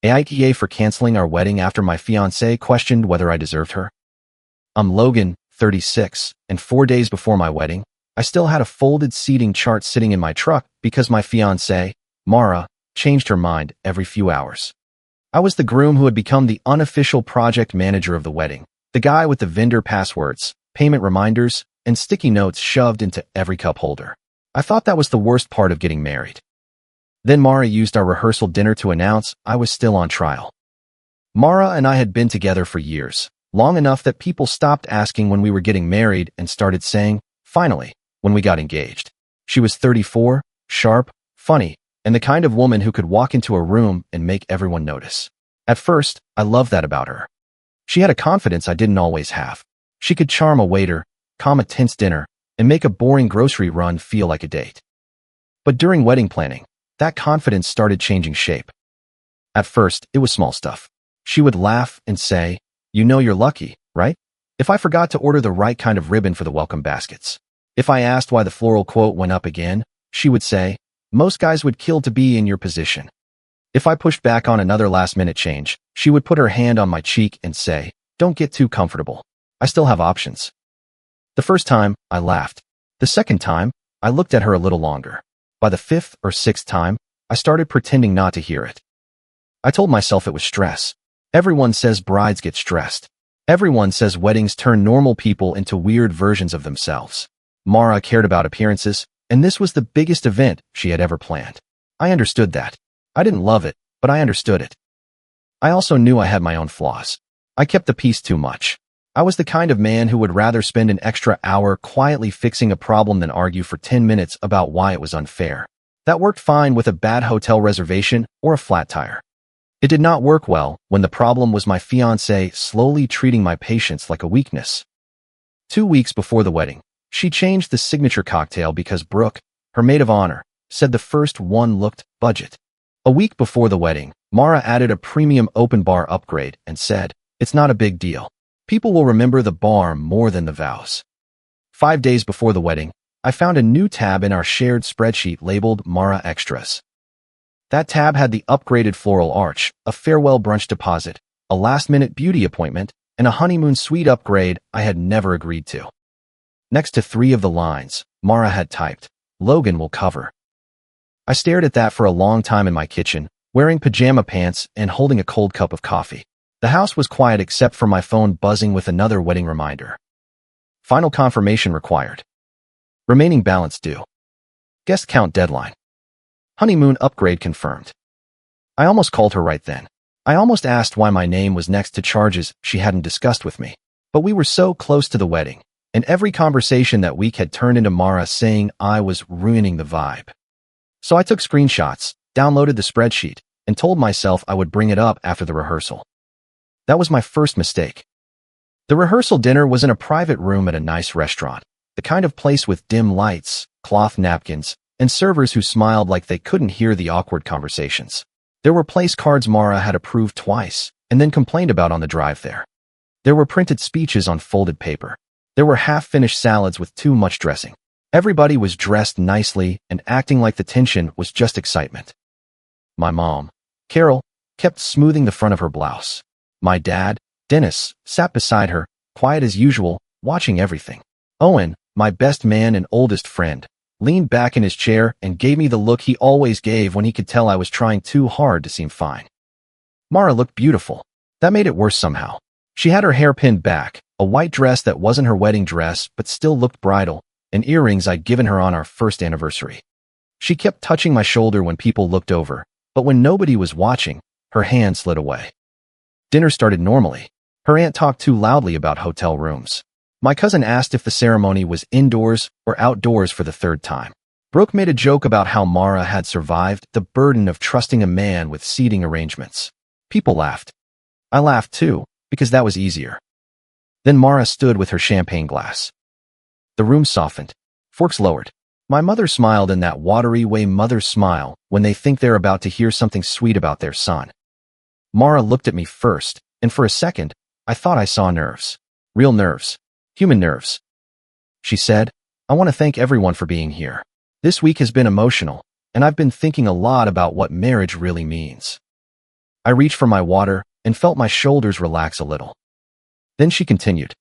AITA for canceling our wedding after my fiancée questioned whether I deserved her. I'm Logan, 36, and 4 days before my wedding, I still had a folded seating chart sitting in my truck because my fiancée, Mara, changed her mind every few hours. I was the groom who had become the unofficial project manager of the wedding, the guy with the vendor passwords, payment reminders, and sticky notes shoved into every cup holder. I thought that was the worst part of getting married. Then Mara used our rehearsal dinner to announce I was still on trial. Mara and I had been together for years, long enough that people stopped asking when we were getting married and started saying, finally, when we got engaged. She was 34, sharp, funny, and the kind of woman who could walk into a room and make everyone notice. At first, I loved that about her. She had a confidence I didn't always have. She could charm a waiter, calm a tense dinner, and make a boring grocery run feel like a date. But during wedding planning, that confidence started changing shape. At first, it was small stuff. She would laugh and say, "You know you're lucky, right?" If I forgot to order the right kind of ribbon for the welcome baskets. If I asked why the floral quote went up again, she would say, "Most guys would kill to be in your position." If I pushed back on another last-minute change, she would put her hand on my cheek and say, "Don't get too comfortable. I still have options." The first time, I laughed. The second time, I looked at her a little longer. By the fifth or sixth time, I started pretending not to hear it. I told myself it was stress. Everyone says brides get stressed. Everyone says weddings turn normal people into weird versions of themselves. Mara cared about appearances, and this was the biggest event she had ever planned. I understood that. I didn't love it, but I understood it. I also knew I had my own flaws. I kept the peace too much. I was the kind of man who would rather spend an extra hour quietly fixing a problem than argue for 10 minutes about why it was unfair. That worked fine with a bad hotel reservation or a flat tire. It did not work well when the problem was my fiancée slowly treating my patience like a weakness. 2 weeks before the wedding, she changed the signature cocktail because Brooke, her maid of honor, said the first one looked budget. A week before the wedding, Mara added a premium open bar upgrade and said, "It's not a big deal. People will remember the bar more than the vows." 5 days before the wedding, I found a new tab in our shared spreadsheet labeled Mara Extras. That tab had the upgraded floral arch, a farewell brunch deposit, a last-minute beauty appointment, and a honeymoon suite upgrade I had never agreed to. Next to 3 of the lines, Mara had typed, "Logan will cover." I stared at that for a long time in my kitchen, wearing pajama pants and holding a cold cup of coffee. The house was quiet except for my phone buzzing with another wedding reminder. Final confirmation required. Remaining balance due. Guest count deadline. Honeymoon upgrade confirmed. I almost called her right then. I almost asked why my name was next to charges she hadn't discussed with me. But we were so close to the wedding, and every conversation that week had turned into Mara saying I was ruining the vibe. So I took screenshots, downloaded the spreadsheet, and told myself I would bring it up after the rehearsal. That was my first mistake. The rehearsal dinner was in a private room at a nice restaurant, the kind of place with dim lights, cloth napkins, and servers who smiled like they couldn't hear the awkward conversations. There were place cards Mara had approved twice and then complained about on the drive there. There were printed speeches on folded paper. There were half-finished salads with too much dressing. Everybody was dressed nicely and acting like the tension was just excitement. My mom, Carol, kept smoothing the front of her blouse. My dad, Dennis, sat beside her, quiet as usual, watching everything. Owen, my best man and oldest friend, leaned back in his chair and gave me the look he always gave when he could tell I was trying too hard to seem fine. Mara looked beautiful. That made it worse somehow. She had her hair pinned back, a white dress that wasn't her wedding dress but still looked bridal, and earrings I'd given her on our first anniversary. She kept touching my shoulder when people looked over, but when nobody was watching, her hand slid away. Dinner started normally. Her aunt talked too loudly about hotel rooms. My cousin asked if the ceremony was indoors or outdoors for the third time. Brooke made a joke about how Mara had survived the burden of trusting a man with seating arrangements. People laughed. I laughed too, because that was easier. Then Mara stood with her champagne glass. The room softened. Forks lowered. My mother smiled in that watery way mothers smile when they think they're about to hear something sweet about their son. Mara looked at me first, and for a second, I thought I saw nerves. Real nerves. Human nerves. She said, "I want to thank everyone for being here. This week has been emotional, and I've been thinking a lot about what marriage really means." I reached for my water and felt my shoulders relax a little. Then she continued.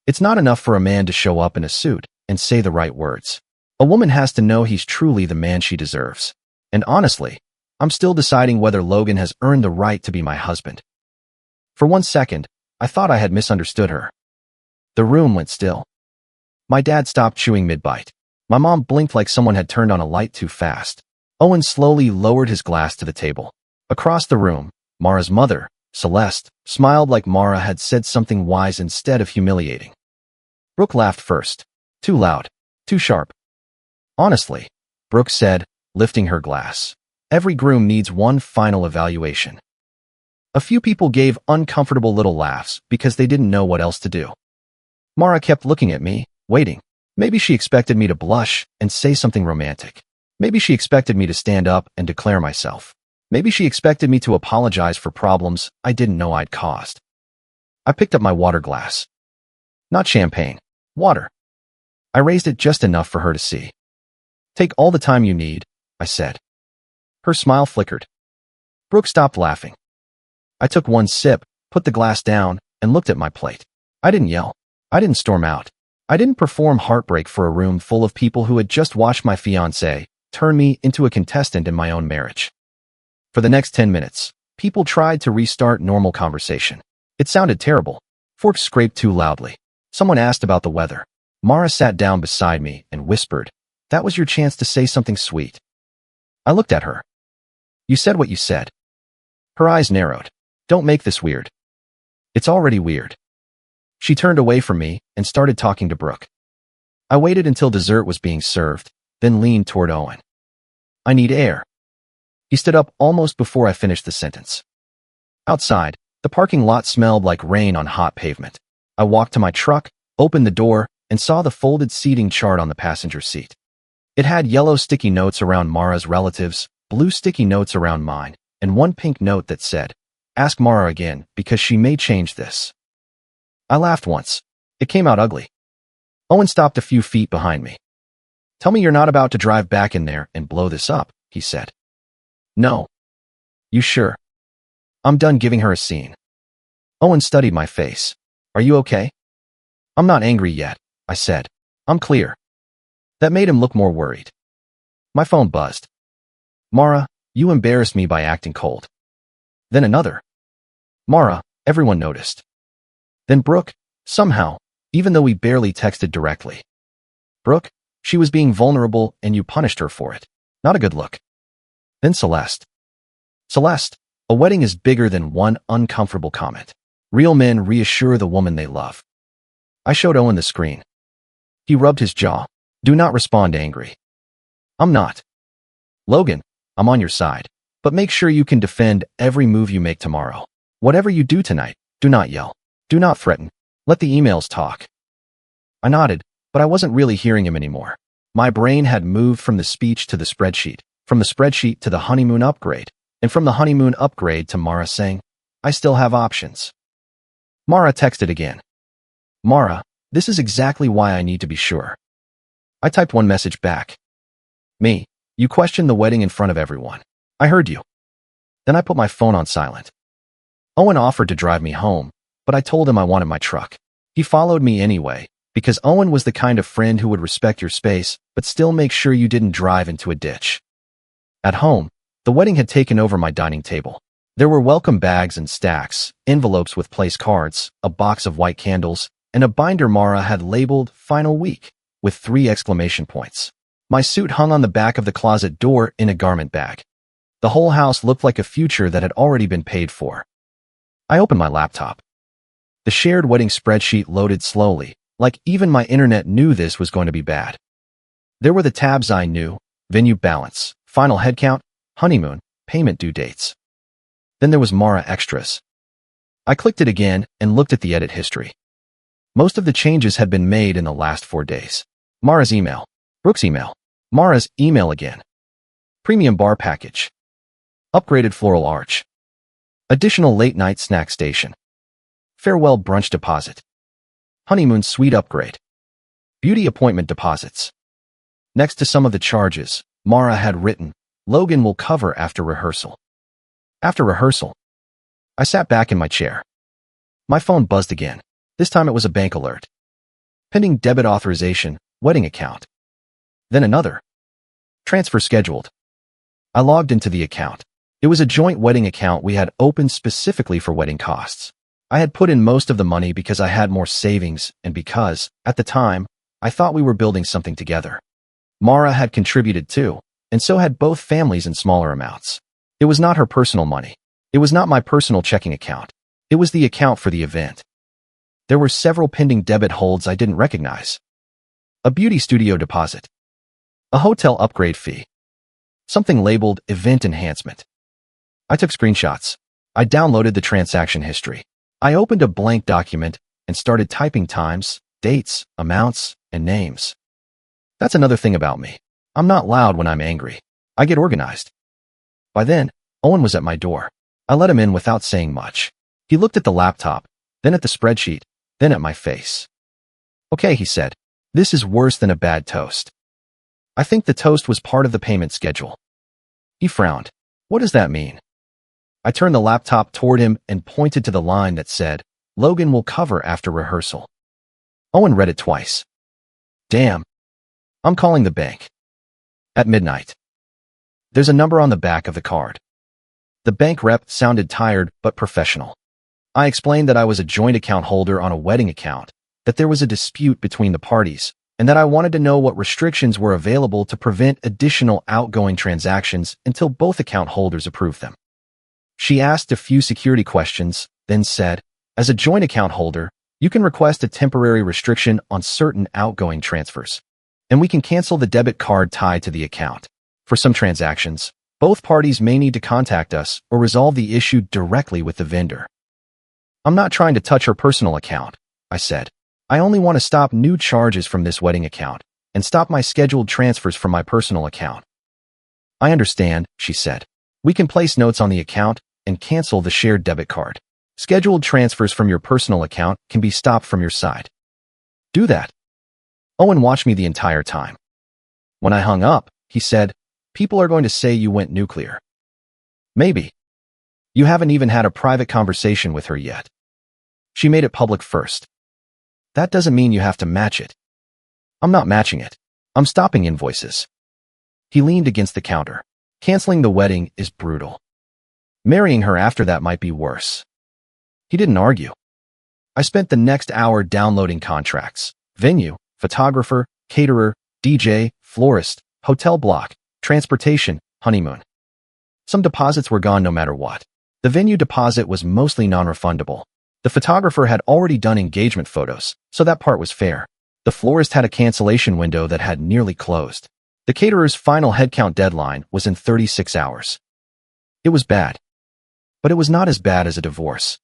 It's not enough for a man to show up in a suit and say the right words. A woman has to know he's truly the man she deserves. And honestly, I'm still deciding whether Logan has earned the right to be my husband. For 1 second, I thought I had misunderstood her. The room went still. My dad stopped chewing mid-bite. My mom blinked like someone had turned on a light too fast. Owen slowly lowered his glass to the table. Across the room, Mara's mother, Celeste, smiled like Mara had said something wise instead of humiliating. Brooke laughed first. Too loud. Too sharp. Honestly, Brooke said, lifting her glass. Every groom needs one final evaluation. A few people gave uncomfortable little laughs because they didn't know what else to do. Mara kept looking at me, waiting. Maybe she expected me to blush and say something romantic. Maybe she expected me to stand up and declare myself. Maybe she expected me to apologize for problems I didn't know I'd caused. I picked up my water glass. Not champagne. Water. I raised it just enough for her to see. Take all the time you need, I said. Her smile flickered. Brooke stopped laughing. I took one sip, put the glass down, and looked at my plate. I didn't yell. I didn't storm out. I didn't perform heartbreak for a room full of people who had just watched my fiancé turn me into a contestant in my own marriage. For the next 10 minutes, people tried to restart normal conversation. It sounded terrible. Forks scraped too loudly. Someone asked about the weather. Mara sat down beside me and whispered, "That was your chance to say something sweet." I looked at her. "You said what you said." Her eyes narrowed. "Don't make this weird." "It's already weird." She turned away from me and started talking to Brooke. I waited until dessert was being served, then leaned toward Owen. "I need air." He stood up almost before I finished the sentence. Outside, the parking lot smelled like rain on hot pavement. I walked to my truck, opened the door, and saw the folded seating chart on the passenger seat. It had yellow sticky notes around Mara's relatives, blue sticky notes around mine, and one pink note that said, "Ask Mara again, because she may change this." I laughed once. It came out ugly. Owen stopped a few feet behind me. "Tell me you're not about to drive back in there and blow this up," he said. "No." "You sure?" "I'm done giving her a scene." Owen studied my face. "Are you okay?" "I'm not angry yet," I said. "I'm clear." That made him look more worried. My phone buzzed. "Mara, you embarrassed me by acting cold." Then another. "Mara, everyone noticed." Then Brooke, somehow, even though we barely texted directly. "Brooke, she was being vulnerable and you punished her for it. Not a good look." Then Celeste. "Celeste, a wedding is bigger than one uncomfortable comment. Real men reassure the woman they love." I showed Owen the screen. He rubbed his jaw. "Do not respond angry." "I'm not." "Logan, I'm on your side. But make sure you can defend every move you make tomorrow. Whatever you do tonight, do not yell. Do not threaten. Let the emails talk." I nodded, but I wasn't really hearing him anymore. My brain had moved from the speech to the spreadsheet, from the spreadsheet to the honeymoon upgrade, and from the honeymoon upgrade to Mara saying, "I still have options." Mara texted again. "Mara, this is exactly why I need to be sure." I typed one message back. "Me, you questioned the wedding in front of everyone. I heard you." Then I put my phone on silent. Owen offered to drive me home, but I told him I wanted my truck. He followed me anyway, because Owen was the kind of friend who would respect your space, but still make sure you didn't drive into a ditch. At home, the wedding had taken over my dining table. There were welcome bags and stacks, envelopes with place cards, a box of white candles, and a binder Mara had labeled "Final Week" with 3 exclamation points. My suit hung on the back of the closet door in a garment bag. The whole house looked like a future that had already been paid for. I opened my laptop. The shared wedding spreadsheet loaded slowly, like even my internet knew this was going to be bad. There were the tabs I knew: venue balance, final headcount, honeymoon, payment due dates. Then there was Mara Extras. I clicked it again and looked at the edit history. Most of the changes had been made in the last 4 days. Mara's email. Brooke's email. Mara's email again. Premium bar package. Upgraded floral arch. Additional late-night snack station. Farewell brunch deposit. Honeymoon suite upgrade. Beauty appointment deposits. Next to some of the charges, Mara had written, "Logan will cover after rehearsal." After rehearsal, I sat back in my chair. My phone buzzed again. This time it was a bank alert. Pending debit authorization, wedding account. Then another. Transfer scheduled. I logged into the account. It was a joint wedding account we had opened specifically for wedding costs. I had put in most of the money because I had more savings and because, at the time, I thought we were building something together. Mara had contributed too, and so had both families in smaller amounts. It was not her personal money. It was not my personal checking account. It was the account for the event. There were several pending debit holds I didn't recognize. A beauty studio deposit. A hotel upgrade fee. Something labeled event enhancement. I took screenshots. I downloaded the transaction history. I opened a blank document and started typing times, dates, amounts, and names. That's another thing about me. I'm not loud when I'm angry. I get organized. By then, Owen was at my door. I let him in without saying much. He looked at the laptop, then at the spreadsheet, then at my face. Okay, he said. This is worse than a bad toast. I think the toast was part of the payment schedule. He frowned. What does that mean? I turned the laptop toward him and pointed to the line that said, Logan will cover after rehearsal. Owen read it twice. Damn. I'm calling the bank. At midnight. There's a number on the back of the card. The bank rep sounded tired but professional. I explained that I was a joint account holder on a wedding account, that there was a dispute between the parties, and that I wanted to know what restrictions were available to prevent additional outgoing transactions until both account holders approved them. She asked a few security questions, then said, as a joint account holder, you can request a temporary restriction on certain outgoing transfers, and we can cancel the debit card tied to the account. For some transactions, both parties may need to contact us or resolve the issue directly with the vendor. I'm not trying to touch her personal account, I said. I only want to stop new charges from this wedding account and stop my scheduled transfers from my personal account. I understand, she said. We can place notes on the account and cancel the shared debit card. Scheduled transfers from your personal account can be stopped from your side. Do that. Owen watched me the entire time. When I hung up, he said, people are going to say you went nuclear. Maybe. You haven't even had a private conversation with her yet. She made it public first. That doesn't mean you have to match it. I'm not matching it. I'm stopping invoices. He leaned against the counter. Canceling the wedding is brutal. Marrying her after that might be worse. He didn't argue. I spent the next hour downloading contracts. Venue, photographer, caterer, DJ, florist, hotel block, transportation, honeymoon. Some deposits were gone no matter what. The venue deposit was mostly non-refundable. The photographer had already done engagement photos, so that part was fair. The florist had a cancellation window that had nearly closed. The caterer's final headcount deadline was in 36 hours. It was bad. But it was not as bad as a divorce.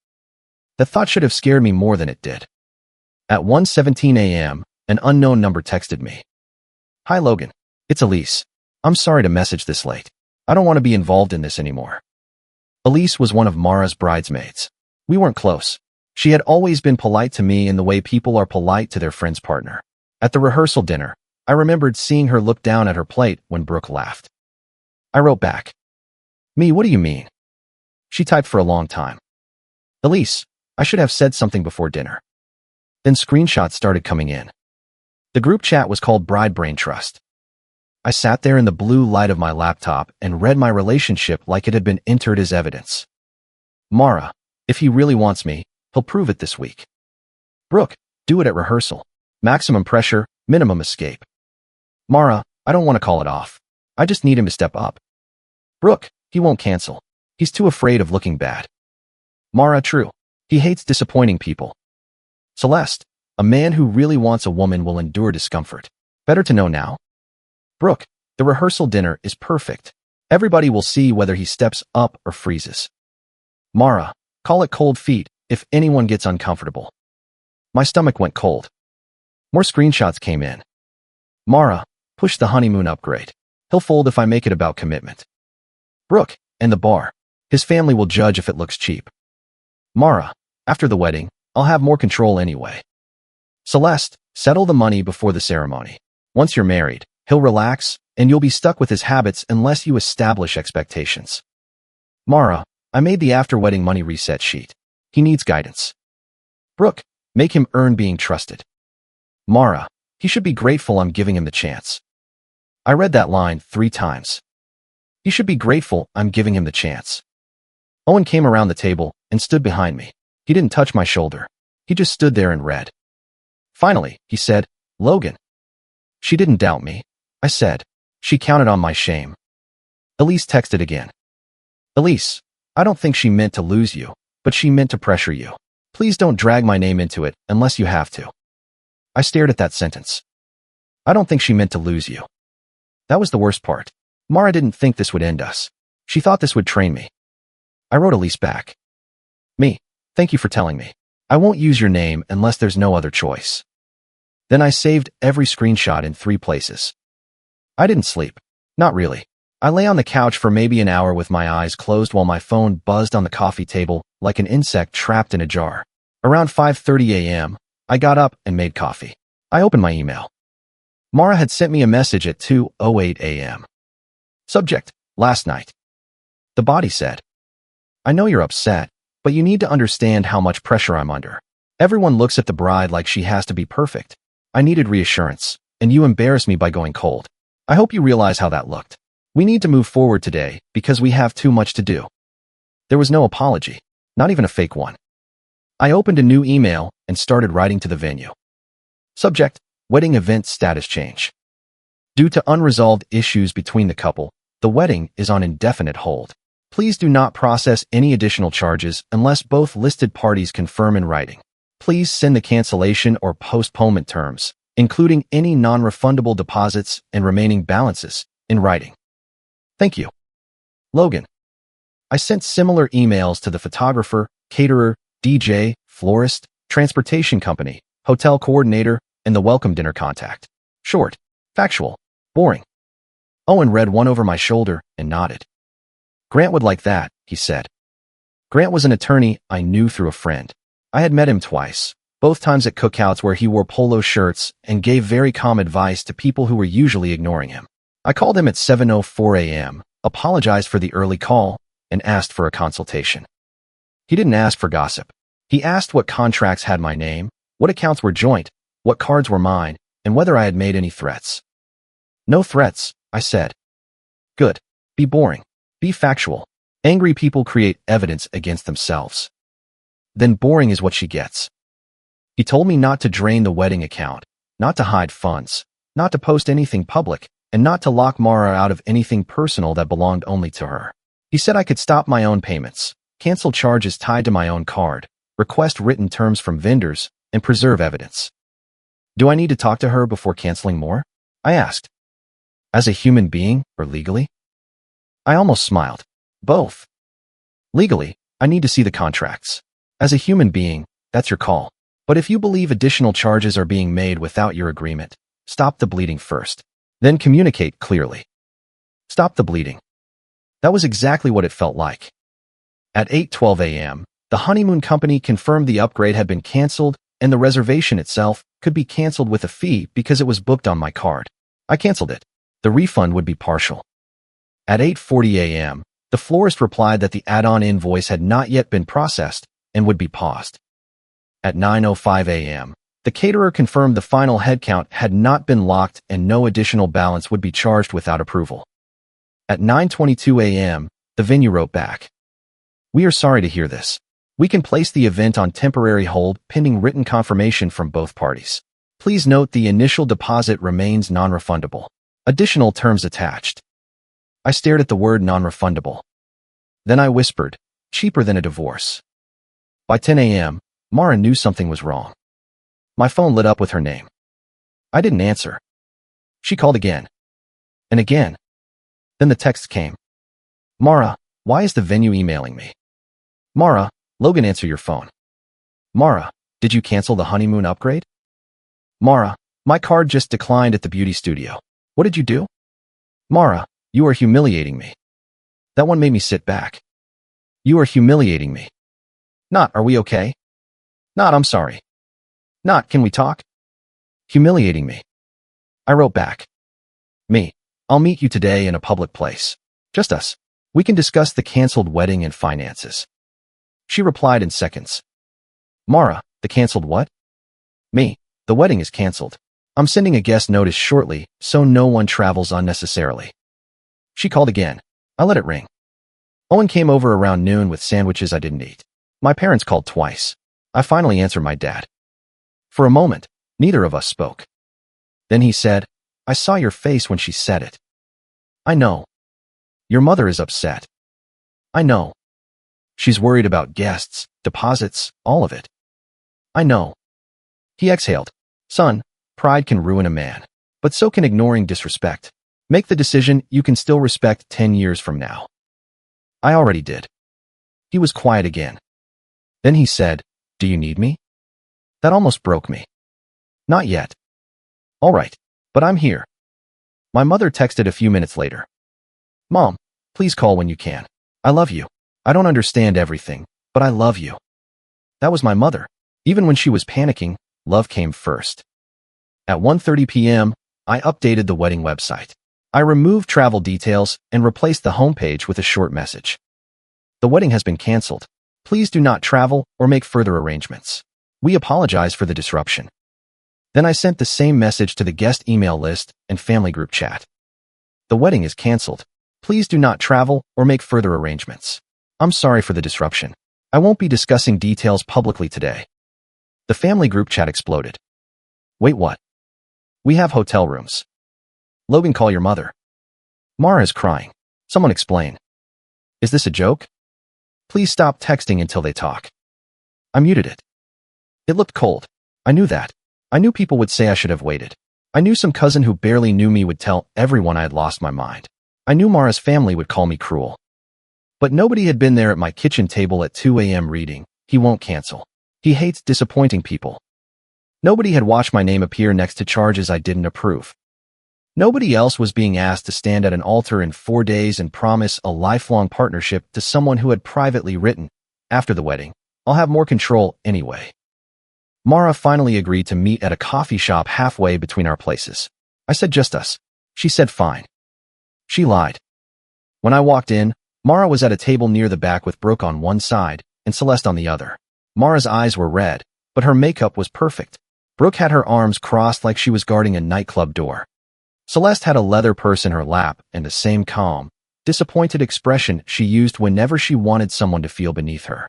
The thought should have scared me more than it did. At 1:17 a.m., an unknown number texted me. Hi Logan, it's Elise. I'm sorry to message this late. I don't want to be involved in this anymore. Elise was one of Mara's bridesmaids. We weren't close. She had always been polite to me in the way people are polite to their friend's partner. At the rehearsal dinner, I remembered seeing her look down at her plate when Brooke laughed. I wrote back. Me, what do you mean? She typed for a long time. Elise, I should have said something before dinner. Then screenshots started coming in. The group chat was called Bride Brain Trust. I sat there in the blue light of my laptop and read my relationship like it had been entered as evidence. Mara, if he really wants me, he'll prove it this week. Brooke, do it at rehearsal. Maximum pressure, minimum escape. Mara, I don't want to call it off. I just need him to step up. Brooke, he won't cancel. He's too afraid of looking bad. Mara, true. He hates disappointing people. Celeste, a man who really wants a woman will endure discomfort. Better to know now. Brooke, the rehearsal dinner is perfect. Everybody will see whether he steps up or freezes. Mara, call it cold feet if anyone gets uncomfortable. My stomach went cold. More screenshots came in. Mara, push the honeymoon upgrade. He'll fold if I make it about commitment. Brooke, and the bar. His family will judge if it looks cheap. Mara, after the wedding, I'll have more control anyway. Celeste, settle the money before the ceremony. Once you're married, he'll relax, and you'll be stuck with his habits unless you establish expectations. Mara, I made the after-wedding money reset sheet. He needs guidance. Brooke, make him earn being trusted. Mara, he should be grateful I'm giving him the chance. I read that line 3 times. He should be grateful I'm giving him the chance. Owen came around the table and stood behind me. He didn't touch my shoulder. He just stood there and read. Finally, he said, Logan. She didn't doubt me. I said. She counted on my shame. Elise texted again. Elise, I don't think she meant to lose you, but she meant to pressure you. Please don't drag my name into it unless you have to. I stared at that sentence. I don't think she meant to lose you. That was the worst part. Mara didn't think this would end us. She thought this would train me. I wrote Elise back. Me, thank you for telling me. I won't use your name unless there's no other choice. Then I saved every screenshot in 3 places. I didn't sleep. Not really. I lay on the couch for maybe an hour with my eyes closed while my phone buzzed on the coffee table like an insect trapped in a jar. Around 5:30 a.m., I got up and made coffee. I opened my email. Mara had sent me a message at 2:08 a.m. Subject, last night. The body said, I know you're upset, but you need to understand how much pressure I'm under. Everyone looks at the bride like she has to be perfect. I needed reassurance, and you embarrassed me by going cold. I hope you realize how that looked. We need to move forward today because we have too much to do. There was no apology, not even a fake one. I opened a new email and started writing to the venue. Subject, wedding event status change. Due to unresolved issues between the couple, the wedding is on indefinite hold. Please do not process any additional charges unless both listed parties confirm in writing. Please send the cancellation or postponement terms, including any non-refundable deposits and remaining balances, in writing. Thank you. Logan. I sent similar emails to the photographer, caterer, DJ, florist, transportation company, hotel coordinator, and the welcome dinner contact. Short, factual, boring. Owen read one over my shoulder and nodded. Grant would like that, he said. Grant was an attorney I knew through a friend. I had met him twice, both times at cookouts where he wore polo shirts and gave very calm advice to people who were usually ignoring him. I called him at 7:04 a.m., apologized for the early call, and asked for a consultation. He didn't ask for gossip. He asked what contracts had my name, what accounts were joint, what cards were mine, and whether I had made any threats. No threats, I said. Good. Be boring. Be factual. Angry people create evidence against themselves. Then boring is what she gets. He told me not to drain the wedding account, not to hide funds, not to post anything public, and not to lock Mara out of anything personal that belonged only to her. He said I could stop my own payments, cancel charges tied to my own card, request written terms from vendors, and preserve evidence. Do I need to talk to her before canceling more? I asked. As a human being or legally? I almost smiled. Both. Legally, I need to see the contracts. As a human being, that's your call. But if you believe additional charges are being made without your agreement, stop the bleeding first. Then communicate clearly. Stop the bleeding. That was exactly what it felt like. At 8:12 a.m., the honeymoon company confirmed the upgrade had been canceled and the reservation itself could be canceled with a fee because it was booked on my card. I canceled it. The refund would be partial. At 8:40 a.m., the florist replied that the add-on invoice had not yet been processed and would be paused. At 9:05 a.m., the caterer confirmed the final headcount had not been locked and no additional balance would be charged without approval. At 9:22 a.m., the venue wrote back. We are sorry to hear this. We can place the event on temporary hold pending written confirmation from both parties. Please note the initial deposit remains non-refundable. Additional terms attached. I stared at the word non-refundable. Then I whispered, cheaper than a divorce. By 10 a.m., Mara knew something was wrong. My phone lit up with her name. I didn't answer. She called again. And again. Then the text came. Mara, why is the venue emailing me? Mara, Logan, answer your phone. Mara, did you cancel the honeymoon upgrade? Mara, my card just declined at the beauty studio. What did you do? Mara, you are humiliating me. That one made me sit back. You are humiliating me. Not, are we okay? Not, I'm sorry. Not, can we talk? Humiliating me. I wrote back. Me, I'll meet you today in a public place. Just us. We can discuss the canceled wedding and finances. She replied in seconds. Mara, the canceled what? Me, the wedding is canceled. I'm sending a guest notice shortly, so no one travels unnecessarily. She called again. I let it ring. Owen came over around noon with sandwiches I didn't eat. My parents called twice. I finally answered my dad. For a moment, neither of us spoke. Then he said, I saw your face when she said it. I know. Your mother is upset. I know. She's worried about guests, deposits, all of it. I know. He exhaled. Son, pride can ruin a man, but so can ignoring disrespect. Make the decision you can still respect 10 years from now. I already did. He was quiet again. Then he said, Do you need me? That almost broke me. Not yet. All right, but I'm here. My mother texted a few minutes later. Mom, please call when you can. I love you. I don't understand everything, but I love you. That was my mother. Even when she was panicking, love came first. At 1:30 p.m., I updated the wedding website. I removed travel details and replaced the homepage with a short message. The wedding has been canceled. Please do not travel or make further arrangements. We apologize for the disruption. Then I sent the same message to the guest email list and family group chat. The wedding is canceled. Please do not travel or make further arrangements. I'm sorry for the disruption. I won't be discussing details publicly today. The family group chat exploded. Wait, what? We have hotel rooms. Logan, call your mother. Mara is crying. Someone explain. Is this a joke? Please stop texting until they talk. I muted it. It looked cold. I knew that. I knew people would say I should have waited. I knew some cousin who barely knew me would tell everyone I had lost my mind. I knew Mara's family would call me cruel. But nobody had been there at my kitchen table at 2 a.m. reading, He won't cancel. He hates disappointing people. Nobody had watched my name appear next to charges I didn't approve. Nobody else was being asked to stand at an altar in 4 days and promise a lifelong partnership to someone who had privately written, after the wedding, I'll have more control anyway. Mara finally agreed to meet at a coffee shop halfway between our places. I said just us. She said fine. She lied. When I walked in, Mara was at a table near the back with Brooke on one side and Celeste on the other. Mara's eyes were red, but her makeup was perfect. Brooke had her arms crossed like she was guarding a nightclub door. Celeste had a leather purse in her lap and the same calm, disappointed expression she used whenever she wanted someone to feel beneath her.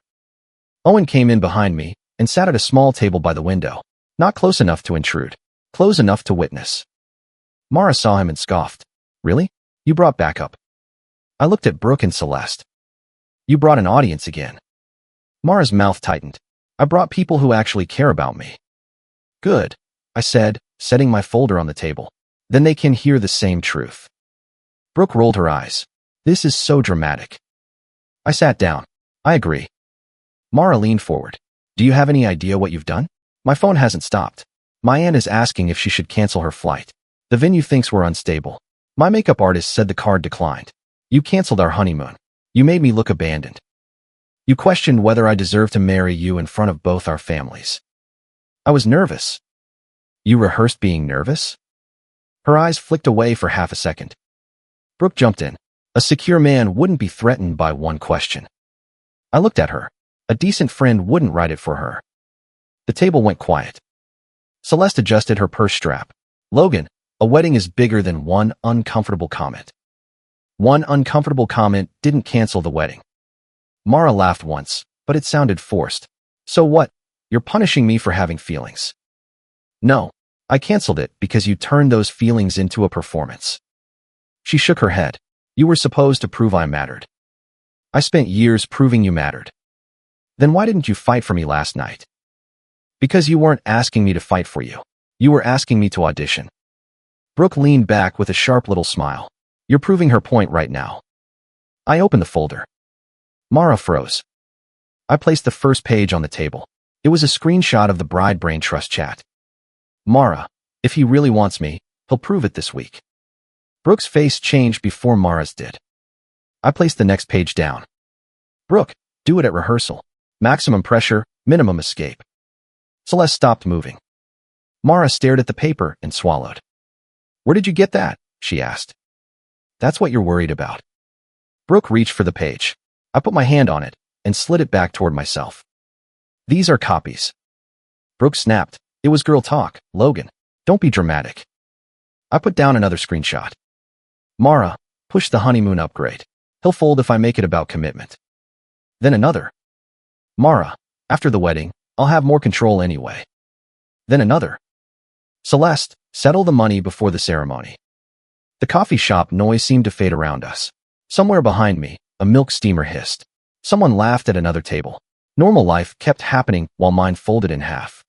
Owen came in behind me and sat at a small table by the window, not close enough to intrude, close enough to witness. Mara saw him and scoffed. Really? You brought backup? I looked at Brooke and Celeste. You brought an audience again. Mara's mouth tightened. I brought people who actually care about me. Good, I said, setting my folder on the table. Then they can hear the same truth. Brooke rolled her eyes. This is so dramatic. I sat down. I agree. Mara leaned forward. Do you have any idea what you've done? My phone hasn't stopped. My aunt is asking if she should cancel her flight. The venue thinks we're unstable. My makeup artist said the card declined. You canceled our honeymoon. You made me look abandoned. You questioned whether I deserved to marry you in front of both our families. I was nervous. You rehearsed being nervous? Her eyes flicked away for half a second. Brooke jumped in. A secure man wouldn't be threatened by one question. I looked at her. A decent friend wouldn't write it for her. The table went quiet. Celeste adjusted her purse strap. Logan, a wedding is bigger than one uncomfortable comment. One uncomfortable comment didn't cancel the wedding. Mara laughed once, but it sounded forced. So what? You're punishing me for having feelings. No, I canceled it because you turned those feelings into a performance. She shook her head. You were supposed to prove I mattered. I spent years proving you mattered. Then why didn't you fight for me last night? Because you weren't asking me to fight for you. You were asking me to audition. Brooke leaned back with a sharp little smile. You're proving her point right now. I opened the folder. Mara froze. I placed the first page on the table. It was a screenshot of the Bride Brain Trust chat. Mara, if he really wants me, he'll prove it this week. Brooke's face changed before Mara's did. I placed the next page down. Brooke, do it at rehearsal. Maximum pressure, minimum escape. Celeste stopped moving. Mara stared at the paper and swallowed. Where did you get that? She asked. That's what you're worried about. Brooke reached for the page. I put my hand on it and slid it back toward myself. These are copies. Brooke snapped. It was girl talk. Logan, don't be dramatic. I put down another screenshot. Mara, push the honeymoon upgrade. He'll fold if I make it about commitment. Then another. Mara, after the wedding, I'll have more control anyway. Then another. Celeste, settle the money before the ceremony. The coffee shop noise seemed to fade around us. Somewhere behind me, a milk steamer hissed. Someone laughed at another table. Normal life kept happening while mine folded in half.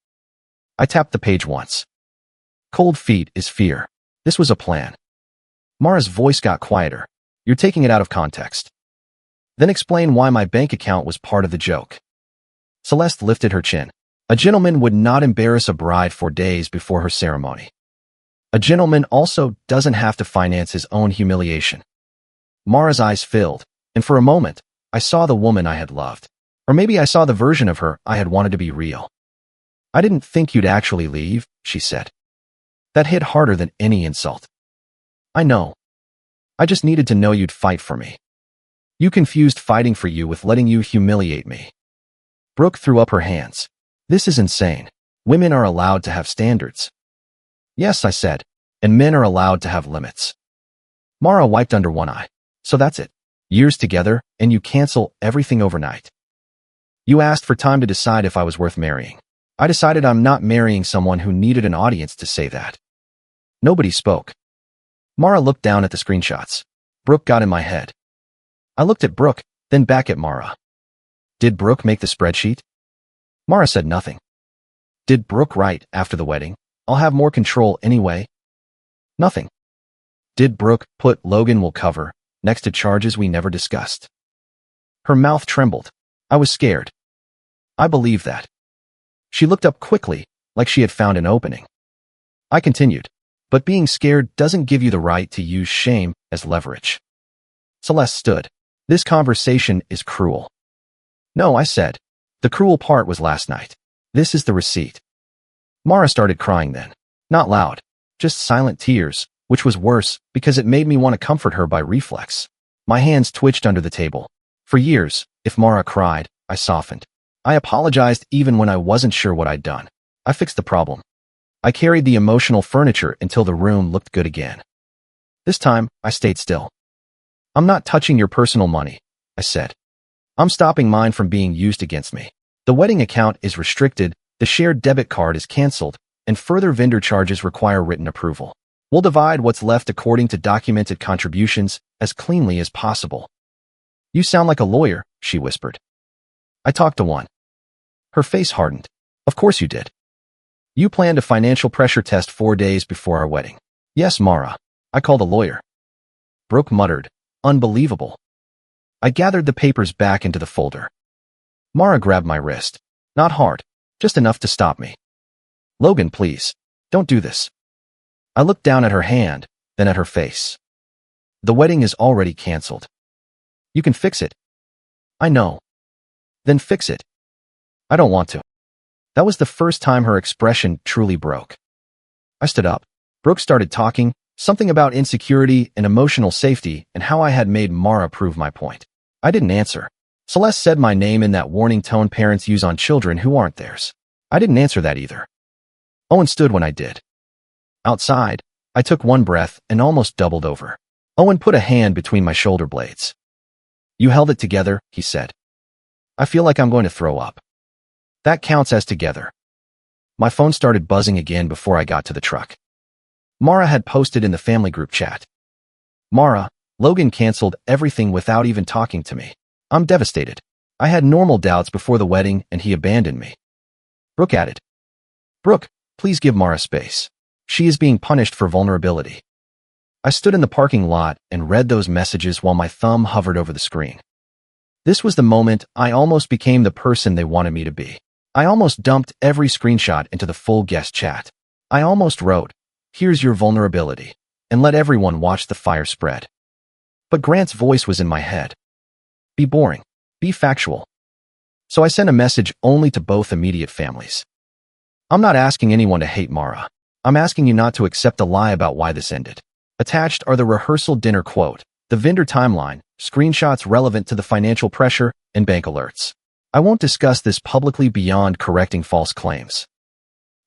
I tapped the page once. Cold feet is fear. This was a plan. Mara's voice got quieter. You're taking it out of context. Then explain why my bank account was part of the joke. Celeste lifted her chin. A gentleman would not embarrass a bride for days before her ceremony. A gentleman also doesn't have to finance his own humiliation. Mara's eyes filled, and for a moment, I saw the woman I had loved. Or maybe I saw the version of her I had wanted to be real. I didn't think you'd actually leave, she said. That hit harder than any insult. I know. I just needed to know you'd fight for me. You confused fighting for you with letting you humiliate me. Brooke threw up her hands. This is insane. Women are allowed to have standards. Yes, I said, and men are allowed to have limits. Mara wiped under one eye. So that's it. Years together, and you cancel everything overnight. You asked for time to decide if I was worth marrying. I decided I'm not marrying someone who needed an audience to say that. Nobody spoke. Mara looked down at the screenshots. Brooke got in my head. I looked at Brooke, then back at Mara. Did Brooke make the spreadsheet? Mara said nothing. Did Brooke write after the wedding, I'll have more control anyway? Nothing. Did Brooke put Logan will cover next to charges we never discussed? Her mouth trembled. I was scared. I believed that. She looked up quickly, like she had found an opening. I continued, but being scared doesn't give you the right to use shame as leverage. Celeste stood. This conversation is cruel. No, I said. The cruel part was last night. This is the receipt. Mara started crying then. Not loud, just silent tears, which was worse because it made me want to comfort her by reflex. My hands twitched under the table. For years, if Mara cried, I softened. I apologized even when I wasn't sure what I'd done. I fixed the problem. I carried the emotional furniture until the room looked good again. This time, I stayed still. I'm not touching your personal money, I said. I'm stopping mine from being used against me. The wedding account is restricted, the shared debit card is canceled, and further vendor charges require written approval. We'll divide what's left according to documented contributions as cleanly as possible. You sound like a lawyer, she whispered. I talked to one. Her face hardened. Of course you did. You planned a financial pressure test 4 days before our wedding. Yes, Mara. I called a lawyer. Brooke muttered. Unbelievable. I gathered the papers back into the folder. Mara grabbed my wrist. Not hard, just enough to stop me. Logan, please, don't do this. I looked down at her hand, then at her face. The wedding is already canceled. You can fix it. I know. Then fix it. I don't want to. That was the first time her expression truly broke. I stood up. Brooke started talking, something about insecurity and emotional safety and how I had made Mara prove my point. I didn't answer. Celeste said my name in that warning tone parents use on children who aren't theirs. I didn't answer that either. Owen stood when I did. Outside, I took one breath and almost doubled over. Owen put a hand between my shoulder blades. You held it together, he said. I feel like I'm going to throw up. That counts as together. My phone started buzzing again before I got to the truck. Mara had posted in the family group chat. Mara, Logan canceled everything without even talking to me. I'm devastated. I had normal doubts before the wedding and he abandoned me. Brooke added. Brooke, please give Mara space. She is being punished for vulnerability. I stood in the parking lot and read those messages while my thumb hovered over the screen. This was the moment I almost became the person they wanted me to be. I almost dumped every screenshot into the full guest chat. I almost wrote, here's your vulnerability, and let everyone watch the fire spread. But Grant's voice was in my head. Be boring. Be factual. So I sent a message only to both immediate families. I'm not asking anyone to hate Mara. I'm asking you not to accept a lie about why this ended. Attached are the rehearsal dinner quote, the vendor timeline, screenshots relevant to the financial pressure, and bank alerts. I won't discuss this publicly beyond correcting false claims.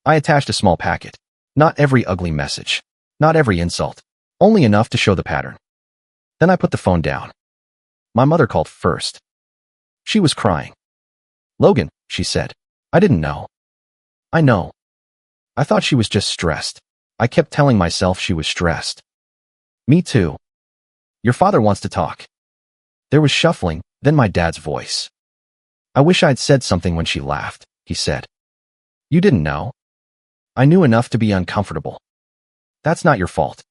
I attached a small packet. Not every ugly message. Not every insult. Only enough to show the pattern. Then I put the phone down. My mother called first. She was crying. "Logan," she said. "I didn't know." "I know." I thought she was just stressed. I kept telling myself she was stressed. "Me too. Your father wants to talk." There was shuffling, then my dad's voice. "I wish I'd said something when she laughed," he said. "You didn't know." "I knew enough to be uncomfortable." "That's not your fault."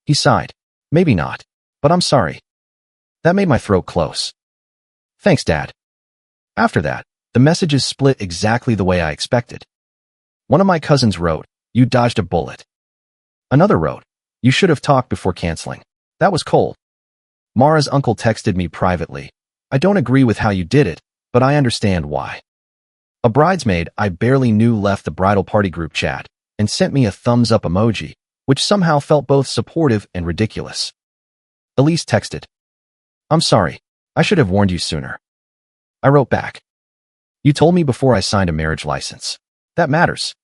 He sighed. "Maybe not, but I'm sorry." That made my throat close. "Thanks, Dad." After that, the messages split exactly the way I expected. One of my cousins wrote, "You dodged a bullet." Another wrote, "You should have talked before canceling." That was cold. Mara's uncle texted me privately, "I don't agree with how you did it, but I understand why." A bridesmaid I barely knew left the bridal party group chat and sent me a thumbs up emoji, which somehow felt both supportive and ridiculous. Elise texted, "I'm sorry. I should have warned you sooner." I wrote back, "You told me before I signed a marriage license. That matters."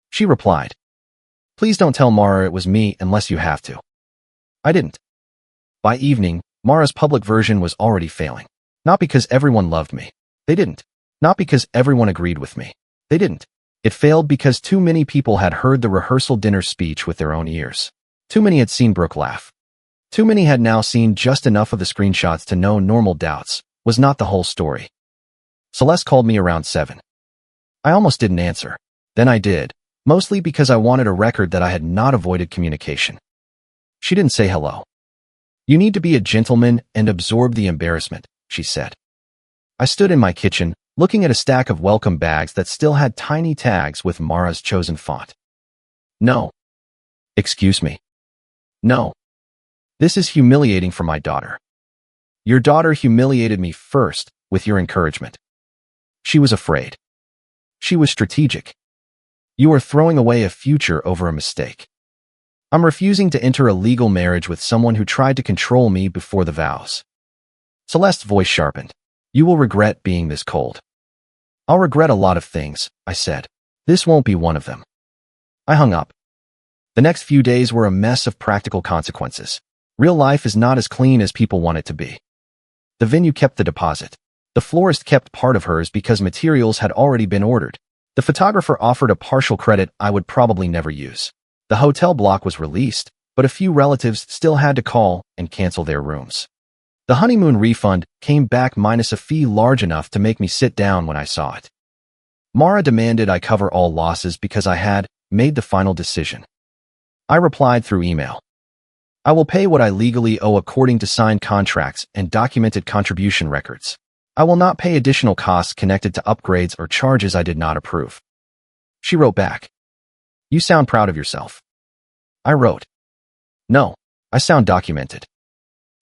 She replied, "Please don't tell Mara it was me unless you have to." I didn't. By evening, Mara's public version was already failing. Not because everyone loved me. They didn't. Not because everyone agreed with me. They didn't. It failed because too many people had heard the rehearsal dinner speech with their own ears. Too many had seen Brooke laugh. Too many had now seen just enough of the screenshots to know normal doubts was not the whole story. Celeste called me around 7. I almost didn't answer. Then I did, mostly because I wanted a record that I had not avoided communication. She didn't say hello. "You need to be a gentleman and absorb the embarrassment," she said. I stood in my kitchen, looking at a stack of welcome bags that still had tiny tags with Mara's chosen font. "No." "Excuse me." "No. This is humiliating for my daughter." "Your daughter humiliated me first with your encouragement." She was afraid. She was strategic. You are throwing away a future over a mistake. I'm refusing to enter a legal marriage with someone who tried to control me before the vows. Celeste's voice sharpened. "You will regret being this cold." "I'll regret a lot of things," I said. "This won't be one of them." I hung up. The next few days were a mess of practical consequences. Real life is not as clean as people want it to be. The venue kept the deposit. The florist kept part of hers because materials had already been ordered. The photographer offered a partial credit I would probably never use. The hotel block was released, but a few relatives still had to call and cancel their rooms. The honeymoon refund came back minus a fee large enough to make me sit down when I saw it. Mara demanded I cover all losses because I had made the final decision. I replied through email. "I will pay what I legally owe according to signed contracts and documented contribution records. I will not pay additional costs connected to upgrades or charges I did not approve." She wrote back, "You sound proud of yourself." I wrote, "No, I sound documented."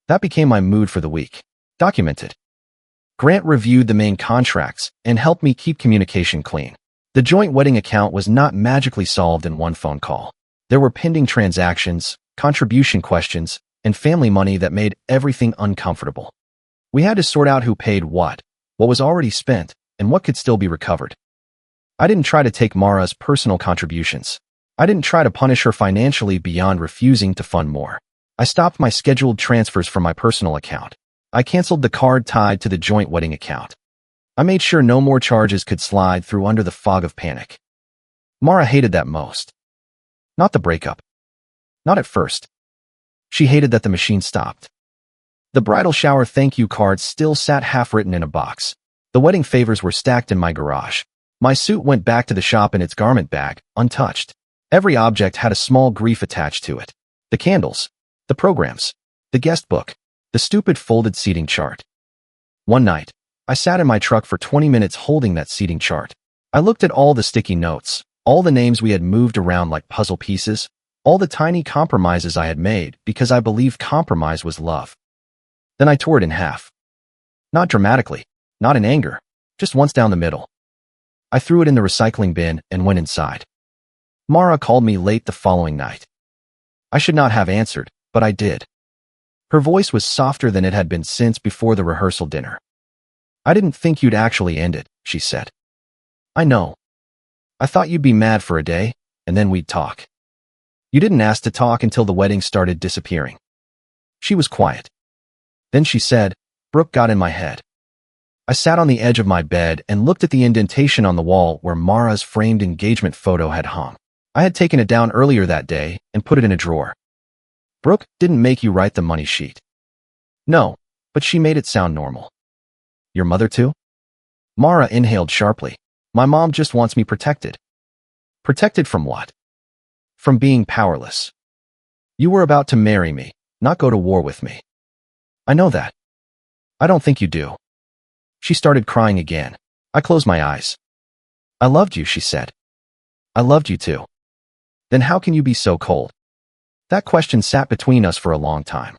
That became my mood for the week. Documented. Grant reviewed the main contracts and helped me keep communication clean. The joint wedding account was not magically solved in one phone call. There were pending transactions, contribution questions, and family money that made everything uncomfortable. We had to sort out who paid what was already spent, and what could still be recovered. I didn't try to take Mara's personal contributions. I didn't try to punish her financially beyond refusing to fund more. I stopped my scheduled transfers from my personal account. I canceled the card tied to the joint wedding account. I made sure no more charges could slide through under the fog of panic. Mara hated that most. Not the breakup. Not at first. She hated that the machine stopped. The bridal shower thank you cards still sat half-written in a box. The wedding favors were stacked in my garage. My suit went back to the shop in its garment bag, untouched. Every object had a small grief attached to it. The candles, the programs, the guest book, the stupid folded seating chart. One night, I sat in my truck for 20 minutes holding that seating chart. I looked at all the sticky notes, all the names we had moved around like puzzle pieces, all the tiny compromises I had made because I believed compromise was love. Then I tore it in half. Not dramatically, not in anger, just once down the middle. I threw it in the recycling bin and went inside. Mara called me late the following night. I should not have answered, but I did. Her voice was softer than it had been since before the rehearsal dinner. I didn't think you'd actually end it, she said. I know. I thought you'd be mad for a day, and then we'd talk. You didn't ask to talk until the wedding started disappearing. She was quiet. Then she said, Brooke got in my head. I sat on the edge of my bed and looked at the indentation on the wall where Mara's framed engagement photo had hung. I had taken it down earlier that day and put it in a drawer. Brooke didn't make you write the money sheet. No, but she made it sound normal. Your mother too? Mara inhaled sharply. My mom just wants me protected. Protected from what? From being powerless. You were about to marry me, not go to war with me. I know that. I don't think you do. She started crying again. I closed my eyes. I loved you, she said. I loved you too. Then how can you be so cold? That question sat between us for a long time.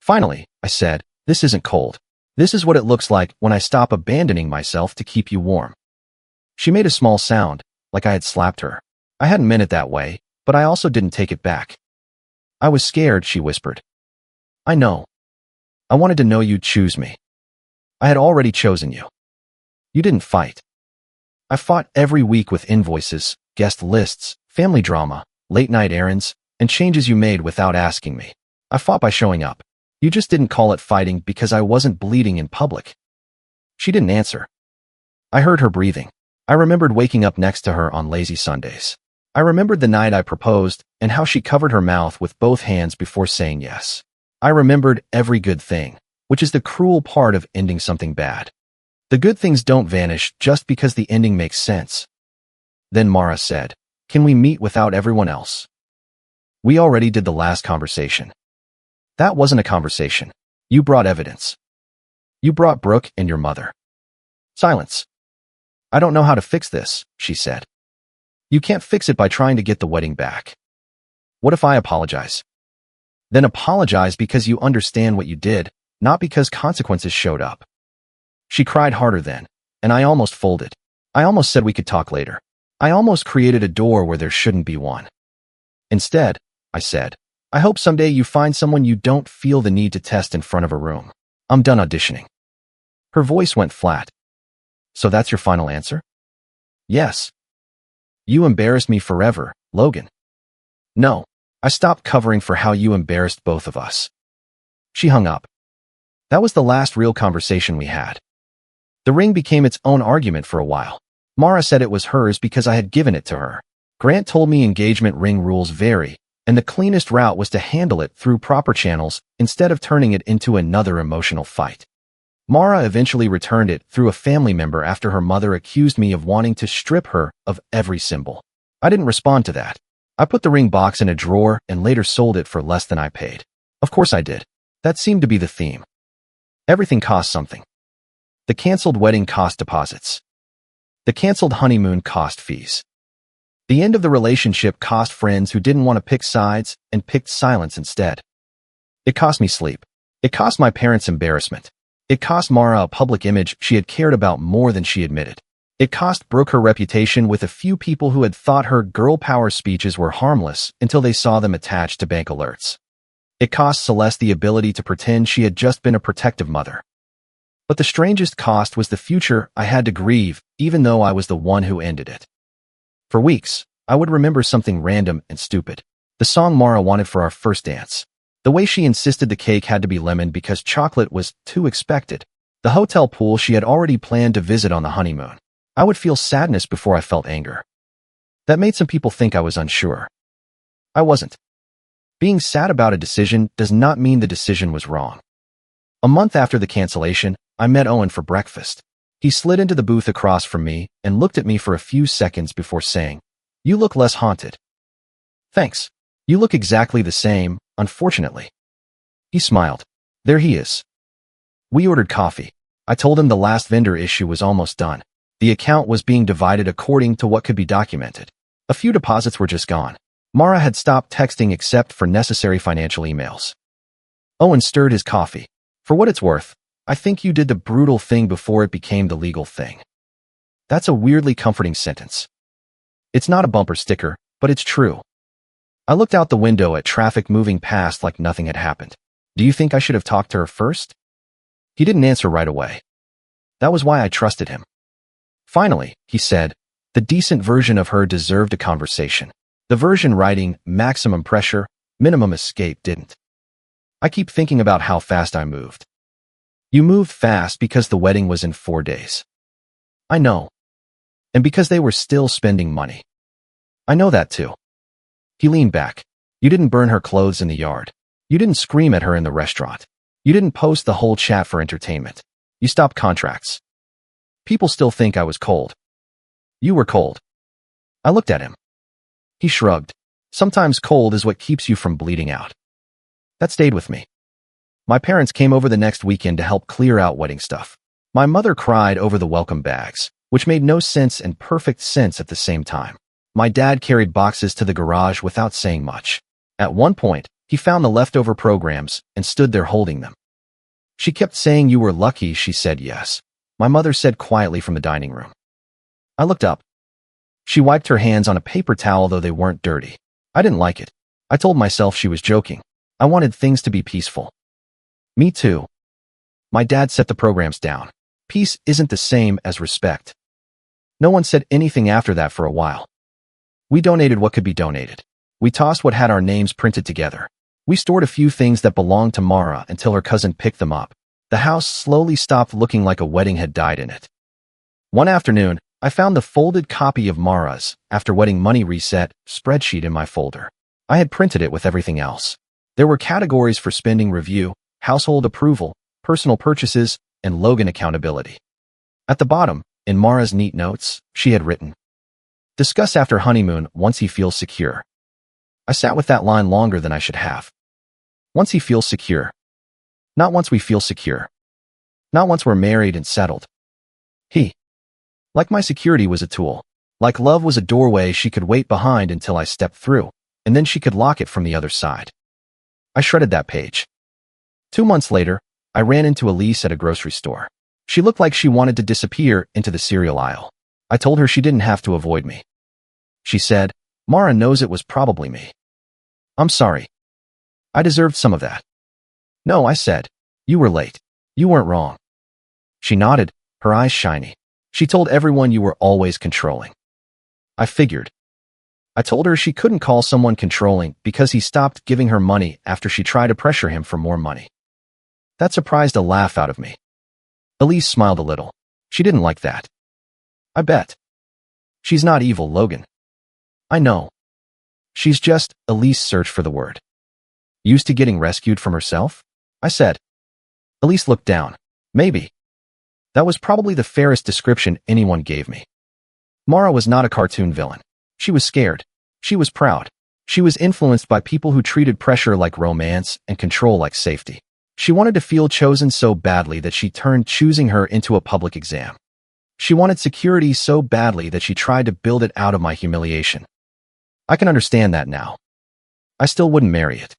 Finally, I said, this isn't cold. This is what it looks like when I stop abandoning myself to keep you warm. She made a small sound, like I had slapped her. I hadn't meant it that way, but I also didn't take it back. I was scared, she whispered. I know. I wanted to know you'd choose me. I had already chosen you. You didn't fight. I fought every week with invoices, guest lists, family drama, late-night errands, and changes you made without asking me. I fought by showing up. You just didn't call it fighting because I wasn't bleeding in public. She didn't answer. I heard her breathing. I remembered waking up next to her on lazy Sundays. I remembered the night I proposed and how she covered her mouth with both hands before saying yes. I remembered every good thing, which is the cruel part of ending something bad. The good things don't vanish just because the ending makes sense. Then Mara said, can we meet without everyone else? We already did the last conversation. That wasn't a conversation. You brought evidence. You brought Brooke and your mother. Silence. I don't know how to fix this, she said. You can't fix it by trying to get the wedding back. What if I apologize? Then apologize because you understand what you did, not because consequences showed up. She cried harder then, and I almost folded. I almost said we could talk later. I almost created a door where there shouldn't be one. Instead, I said, I hope someday you find someone you don't feel the need to test in front of a room. I'm done auditioning. Her voice went flat. So that's your final answer? Yes. You embarrassed me forever, Logan. No, I stopped covering for how you embarrassed both of us. She hung up. That was the last real conversation we had. The ring became its own argument for a while. Mara said it was hers because I had given it to her. Grant told me engagement ring rules vary, and the cleanest route was to handle it through proper channels instead of turning it into another emotional fight. Mara eventually returned it through a family member after her mother accused me of wanting to strip her of every symbol. I didn't respond to that. I put the ring box in a drawer and later sold it for less than I paid. Of course I did. That seemed to be the theme. Everything cost something. The canceled wedding cost deposits. The canceled honeymoon cost fees. The end of the relationship cost friends who didn't want to pick sides and picked silence instead. It cost me sleep. It cost my parents embarrassment. It cost Mara a public image she had cared about more than she admitted. It cost Brooke her reputation with a few people who had thought her girl power speeches were harmless until they saw them attached to bank alerts. It cost Celeste the ability to pretend she had just been a protective mother. But the strangest cost was the future I had to grieve, even though I was the one who ended it. For weeks, I would remember something random and stupid. The song Mara wanted for our first dance. The way she insisted the cake had to be lemon because chocolate was too expected. The hotel pool she had already planned to visit on the honeymoon. I would feel sadness before I felt anger. That made some people think I was unsure. I wasn't. Being sad about a decision does not mean the decision was wrong. A month after the cancellation, I met Owen for breakfast. He slid into the booth across from me and looked at me for a few seconds before saying, "You look less haunted." "Thanks. You look exactly the same, unfortunately." He smiled. There he is. We ordered coffee. I told him the last vendor issue was almost done. The account was being divided according to what could be documented. A few deposits were just gone. Mara had stopped texting except for necessary financial emails. Owen stirred his coffee. "For what it's worth, I think you did the brutal thing before it became the legal thing." That's a weirdly comforting sentence. It's not a bumper sticker, but it's true. I looked out the window at traffic moving past like nothing had happened. Do you think I should have talked to her first? He didn't answer right away. That was why I trusted him. Finally, he said, the decent version of her deserved a conversation. The version writing maximum pressure, minimum escape didn't. I keep thinking about how fast I moved. You moved fast because the wedding was in 4 days. I know. And because they were still spending money. I know that too. He leaned back. You didn't burn her clothes in the yard. You didn't scream at her in the restaurant. You didn't post the whole chat for entertainment. You stopped contracts. People still think I was cold. You were cold. I looked at him. He shrugged. Sometimes cold is what keeps you from bleeding out. That stayed with me. My parents came over the next weekend to help clear out wedding stuff. My mother cried over the welcome bags, which made no sense and perfect sense at the same time. My dad carried boxes to the garage without saying much. At one point, he found the leftover programs and stood there holding them. She kept saying you were lucky, she said yes. My mother said quietly from the dining room. I looked up. She wiped her hands on a paper towel, though they weren't dirty. I didn't like it. I told myself she was joking. I wanted things to be peaceful. Me too. My dad set the programs down. Peace isn't the same as respect. No one said anything after that for a while. We donated what could be donated. We tossed what had our names printed together. We stored a few things that belonged to Mara until her cousin picked them up. The house slowly stopped looking like a wedding had died in it. One afternoon, I found the folded copy of Mara's after wedding money reset spreadsheet in my folder. I had printed it with everything else. There were categories for spending review, household approval, personal purchases, and Logan accountability. At the bottom, in Mara's neat notes, she had written, discuss after honeymoon once he feels secure. I sat with that line longer than I should have. Once he feels secure. Not once we feel secure. Not once we're married and settled. He. Like my security was a tool. Like love was a doorway she could wait behind until I stepped through, and then she could lock it from the other side. I shredded that page. 2 months later, I ran into Elise at a grocery store. She looked like she wanted to disappear into the cereal aisle. I told her she didn't have to avoid me. She said, Mara knows it was probably me. I'm sorry. I deserved some of that. No, I said. You were late. You weren't wrong. She nodded, her eyes shiny. She told everyone you were always controlling. I figured. I told her she couldn't call someone controlling because he stopped giving her money after she tried to pressure him for more money. That surprised a laugh out of me. Elise smiled a little. She didn't like that. I bet. She's not evil, Logan. I know. She's just, Elise searched for the word. Used to getting rescued from herself? I said. Elise looked down. Maybe. That was probably the fairest description anyone gave me. Mara was not a cartoon villain. She was scared. She was proud. She was influenced by people who treated pressure like romance and control like safety. She wanted to feel chosen so badly that she turned choosing her into a public exam. She wanted security so badly that she tried to build it out of my humiliation. I can understand that now. I still wouldn't marry it.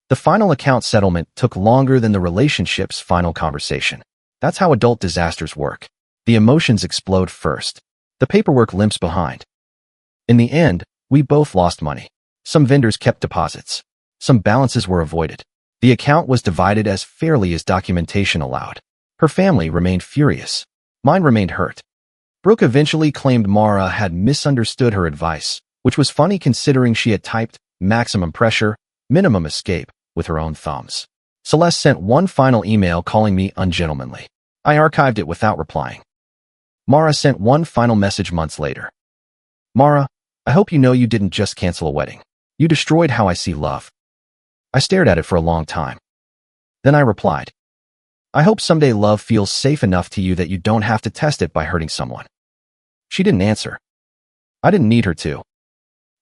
The final account settlement took longer than the relationship's final conversation. That's how adult disasters work. The emotions explode first. The paperwork limps behind. In the end, we both lost money. Some vendors kept deposits. Some balances were avoided. The account was divided as fairly as documentation allowed. Her family remained furious. Mine remained hurt. Brooke eventually claimed Mara had misunderstood her advice, which was funny considering she had typed maximum pressure, minimum escape with her own thumbs. Celeste sent one final email calling me ungentlemanly. I archived it without replying. Mara sent one final message months later. Mara, I hope you know you didn't just cancel a wedding. You destroyed how I see love. I stared at it for a long time. Then I replied, I hope someday love feels safe enough to you that you don't have to test it by hurting someone. She didn't answer. I didn't need her to.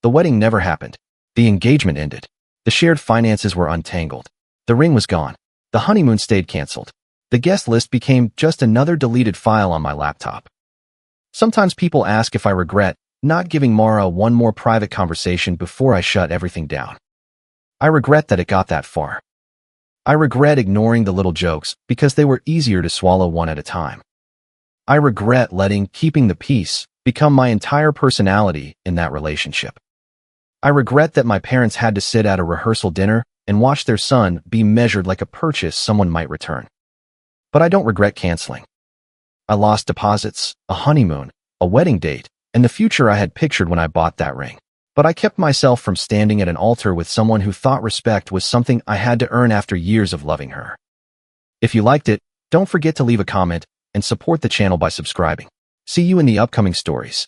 The wedding never happened. The engagement ended. The shared finances were untangled. The ring was gone. The honeymoon stayed canceled. The guest list became just another deleted file on my laptop. Sometimes people ask if I regret not giving Mara one more private conversation before I shut everything down. I regret that it got that far. I regret ignoring the little jokes because they were easier to swallow one at a time. I regret letting keeping the peace become my entire personality in that relationship. I regret that my parents had to sit at a rehearsal dinner and watched their son be measured like a purchase someone might return. But I don't regret canceling. I lost deposits, a honeymoon, a wedding date, and the future I had pictured when I bought that ring. But I kept myself from standing at an altar with someone who thought respect was something I had to earn after years of loving her. If you liked it, don't forget to leave a comment and support the channel by subscribing. See you in the upcoming stories.